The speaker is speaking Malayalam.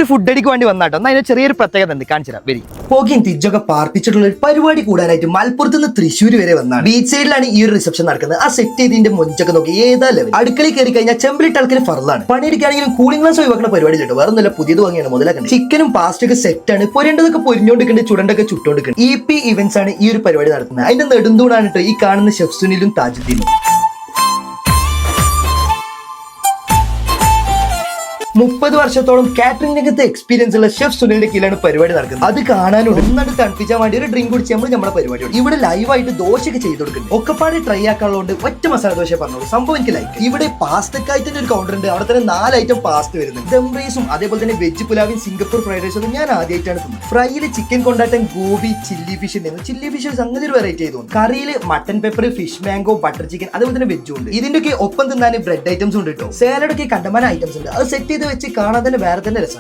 ഒരു ഫുഡ് അടിക്ക് വേണ്ടി വന്നാട്ടോ. എന്നാൽ അതിന് ചെറിയൊരു പ്രത്യേകത ഉണ്ട്, കാണിച്ചു തരാം. വരി. പോക്കിയും തിരിച്ചൊക്കെ പാർപ്പിച്ചിട്ടുള്ള ഒരു പരിപാടി കൂടാനായിട്ട് മലപ്പുറത്ത് നിന്ന് തൃശ്ശൂർ വരെ വന്നാണ്. ബീച്ച് സൈഡിലാണ് ഈ ഒരു റിസപ്ഷൻ നടക്കുന്നത്. ആ സെറ്റ് ചെയ്തതിന്റെ മുഞ്ചൊക്കെ നോക്കി ഏതാ ലെവൽ. അടുക്കളയിൽ കയറി കഴിഞ്ഞാൽ ചെമ്പിലിട്ട് ആൾക്കാർ ഫറലാണ്. പണിയെടുക്കുകയാണെങ്കിലും കൂളിംഗ് ഗ്ലാസ് ഒഴിവാക്കുന്ന പരിപാടി കേട്ടോ. വേറെ ഒന്നുമില്ല, പുതിയത് വാങ്ങിയാണ് മുതലാക്കുന്നത്. ചിക്കനും പാസ്റ്റൊക്കെ സെറ്റാണ്. പൊരേണ്ടതൊക്കെ പൊരിഞ്ഞോണ്ടിരിക്കുന്നുണ്ട്, ചുടണ്ടൊക്കെ ചുട്ടോണ്ടിരിക്കുന്നുണ്ട്. EP ഇവന്റ്സ് ആണ് ഈ ഒരു പരിപാടി നടത്തുന്നത്. അതിന്റെ നെടുന്തൂണാണ് കേട്ടോ ഈ കാണുന്ന ഷെഫ് സുനിലും താജുദ്ദീനും. 30 വർഷത്തോളം കാറ്ററിംഗ് രംഗത്തെ എക്സ്പീരിയൻസ് ഉള്ള ഷെഫ് സുനിലിന്റെ കീഴിലാണ് പരിപാടി നടക്കുന്നത്. അത് കാണാനും ഒന്നാണ്ട് തണുപ്പിച്ചാൻ വേണ്ടി ഒരു ഡ്രിങ്ക് കുടിച്ച് നമ്മുടെ പരിപാടി ഇവിടെ ലൈവായിട്ട് ദോശയൊക്കെ ചെയ്ത് കൊടുക്കുന്നുണ്ട്. ഒക്കെപ്പാട് ട്രൈ ആക്കാനുള്ളതുകൊണ്ട് ഒറ്റ മസാല ദോശ പറഞ്ഞോളൂ. സംഭവം എനിക്ക് ലൈക്ക്. ഇവിടെ പാസ്തക്കായി തന്നെ ഒരു കൗണ്ടർ ഉണ്ട്. അവിടെ തന്നെ 4 ഐറ്റം പാസ്ത വരുന്നത്. ദം റൈസും അതേപോലെ തന്നെ വെജ് പുലാവിൻ സിംഗപ്പൂർ ഫ്രൈഡ് റൈസും ഞാൻ ആദ്യമായിട്ടാണ് തിന്നത്. ഫ്രൈയിൽ ചിക്കൻ കൊണ്ടാട്ടം, ഗോബി, ചില്ലി ഫിഷ് ഉണ്ടായിരുന്നു. ചില്ലി ഫിഷ് സംഗതി ഒരു വെറൈറ്റി ആയതുകൊണ്ട്. കറിയിൽ mutton pepper, fish mango, butter chicken അതേപോലെ തന്നെ വെജും ഉണ്ട്. ഇതിന്റെയൊക്കെ ഒപ്പം തിന്നാൻ ബ്രെഡ് ഐറ്റംസ് ഉണ്ട് കേട്ടോ. സാലഡ് ഒക്കെ കണ്ടമാന ഐറ്റംസ് ഉണ്ട്. അത് സെറ്റ് ചെയ്ത് വെച്ച് കാണാൻ തന്നെ വേറെ തന്നെ രസം.